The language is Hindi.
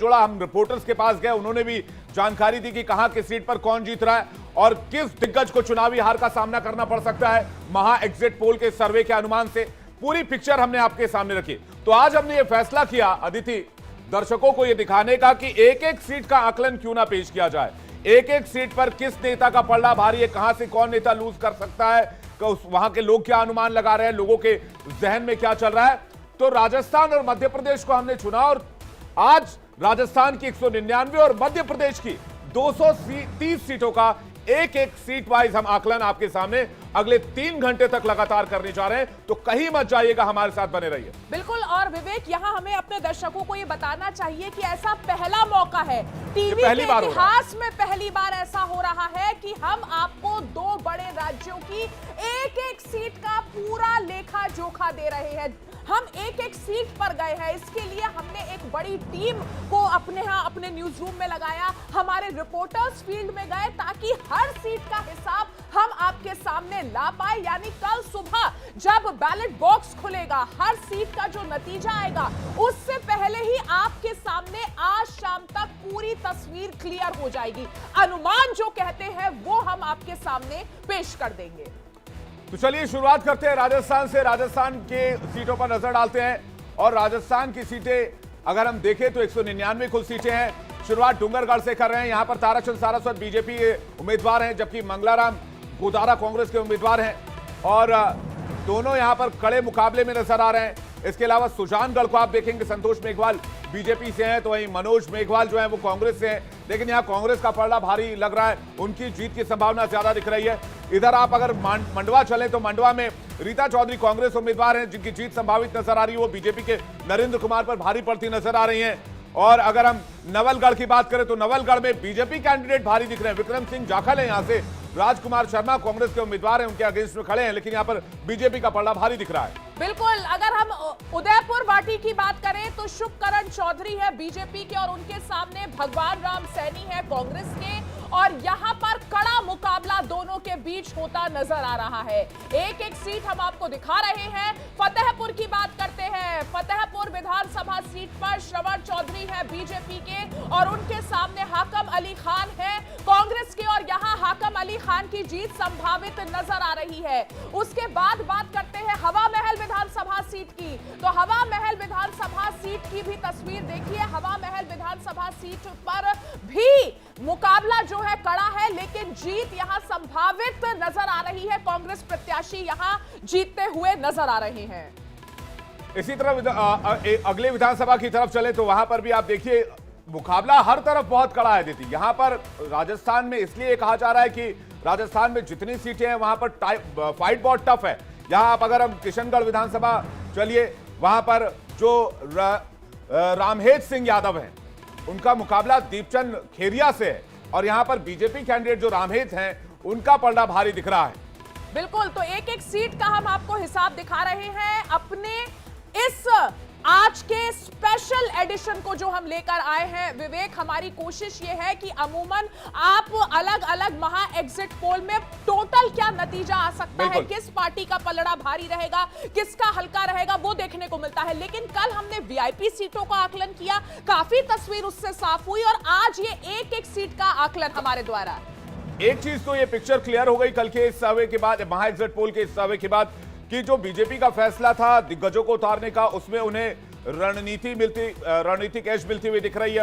जोड़ा। हम रिपोर्टर्स के पास गए, उन्होंने भी जानकारी दी कि कहां किस सीट पर कौन जीत रहा है और किस दिग्गज को चुनावी हार का सामना करना पड़ सकता है। महा एग्जिट पोल के सर्वे के अनुमान से पूरी पिक्चर हमने आपके सामने रखी। तो आज हमने ये फैसला किया अदिति, दर्शकों को यह दिखाने का कि एक एक सीट का आकलन क्यों ना पेश किया जाए, एक एक सीट पर किस नेता का पलड़ा भारी है, कहां से कौन नेता लूज कर सकता है, वहां के लोग क्या अनुमान लगा रहे हैं, लोगों के जहन में क्या चल रहा है। तो राजस्थान और मध्य प्रदेश को हमने चुना और आज राजस्थान की 199 और मध्य प्रदेश की 230 सीटों का एक एक सीट वाइज हम आकलन आपके सामने अगले 3 घंटे तक लगातार करने जा रहे हैं। तो कहीं मत जाइएगा, हमारे साथ बने रहिए। बिल्कुल। और विवेक, यहाँ हमें अपने दर्शकों को ये बताना चाहिए कि ऐसा पहला मौका है टीवी के इतिहास में, पहली बार ऐसा हो रहा है कि हम आपको 2 बड़े राज्यों की एक एक सीट का पूरा लेखा जोखा दे रहे हैं। हम एक एक सीट पर गए हैं, इसके लिए हमने एक बड़ी टीम को अपने न्यूज रूम में लगाया, हमारे रिपोर्टर्स फील्ड में गए ताकि हर सीट का हिसाब हम आपके सामने ला पाए। यानी कल सुबह जब बैलेट बॉक्स खुलेगा, हर सीट का जो नतीजा आएगा उससे पहले ही आपके सामने आज शाम तक पूरी तस्वीर क्लियर हो जाएगी। अनुमान जो कहते हैं वो हम आपके सामने पेश कर देंगे। तो चलिए शुरुआत करते हैं राजस्थान से। राजस्थान के सीटों पर नजर डालते हैं और राजस्थान की सीटें अगर हम देखें तो 199 कुल सीटें हैं। शुरुआत डूंगरगढ़ से कर रहे हैं। यहां पर ताराचंद सारस्वत बीजेपी के उम्मीदवार हैं, जबकि मंगलाराम गोदारा कांग्रेस के उम्मीदवार हैं और दोनों यहां पर कड़े मुकाबले में नजर आ रहे हैं। इसके अलावा सुजानगढ़ को आप देखेंगे, संतोष मेघवाल बीजेपी से हैं तो वहीं मनोज मेघवाल जो है वो कांग्रेस से हैं, लेकिन यहां कांग्रेस का पलड़ा भारी लग रहा है, उनकी जीत की संभावना ज्यादा दिख रही है। इधर आप अगर मंडवा चले तो मंडवा में रीता चौधरी कांग्रेस उम्मीदवार हैं, जिनकी जीत संभावित नजर आ रही है, वो बीजेपी के नरेंद्र कुमार पर भारी पड़ती नजर आ रही हैं। और अगर हम नवलगढ़ की बात करें तो नवलगढ़ में बीजेपी कैंडिडेट भारी दिख रहे हैं। विक्रम सिंह जाखल है यहां से, राजकुमार शर्मा कांग्रेस के उम्मीदवार हैं, उनके अगेंस्ट में खड़े हैं, लेकिन यहां पर बीजेपी का पलड़ा भारी दिख रहा है। बिल्कुल। अगर हम उदयपुर वाटी की बात करें तो शुभकरण चौधरी है बीजेपी के और उनके सामने भगवान राम सैनी है कांग्रेस के, और यहां पर कड़ा मुकाबला दोनों के बीच होता नजर आ रहा है। एक एक सीट हम आपको दिखा रहे हैं। फतेहपुर की बात करते हैं। फतेहपुर विधानसभा सीट पर श्रवण चौधरी है बीजेपी के और उनके सामने हाकम अली खान है कांग्रेस के, और यहां हाकम अली खान की जीत संभावित नजर आ रही है। उसके बाद बात करते हैं हवा महल विधानसभा सीट की। तो हवा महल विधानसभा सीट की भी तस्वीर देखिए। हवा महल विधानसभा सीट पर भी मुकाबला जो है कड़ा है, लेकिन जीत यहां संभावित नजर आ रही है। कांग्रेस प्रत्याशी यहां जीतते हुए नजर आ रहे हैं। इसी तरह अगले विधानसभा की तरफ चले तो वहां पर भी आप देखिए मुकाबला हर तरफ बहुत कड़ा है। दीदी, यहां पर राजस्थान में इसलिए कहा जा रहा है कि राजस्थान में जितनी सीटें हैं वहां पर फाइट बहुत टफ है। यहां आप अगर हम किशनगढ़ विधानसभा चलिए, वहां पर जो रामहेज सिंह यादव हैं उनका मुकाबला दीपचंद खेरिया से है, और यहां पर बीजेपी कैंडिडेट जो रामहेज हैं उनका पलड़ा भारी दिख रहा है। बिल्कुल। तो एक एक सीट का हम आपको हिसाब दिखा रहे हैं अपने इस आज के स्पेशल एडिशन को जो हम लेकर आए हैं। विवेक, हमारी कोशिश ये है कि अमूमन आप अलग अलग महा एग्जिट पोल में टोटल क्या नतीजा आ सकता है, किस पार्टी का पलड़ा भारी रहेगा, किसका हल्का रहेगा, वो देखने को मिलता है। लेकिन कल हमने वीआईपी सीटों का आकलन किया, काफी तस्वीर उससे साफ हुई, और आज ये एक एक सीट का आकलन हमारे द्वारा। एक चीज तो ये पिक्चर क्लियर हो गई कल के इस सर्वे के बाद, महा एग्जिट पोल के इस सर्वे के बाद, कि जो बीजेपी का फैसला था दिग्गजों को उतारने का, उसमें उन्हें रणनीतिक एज मिलती हुई दिख रही है।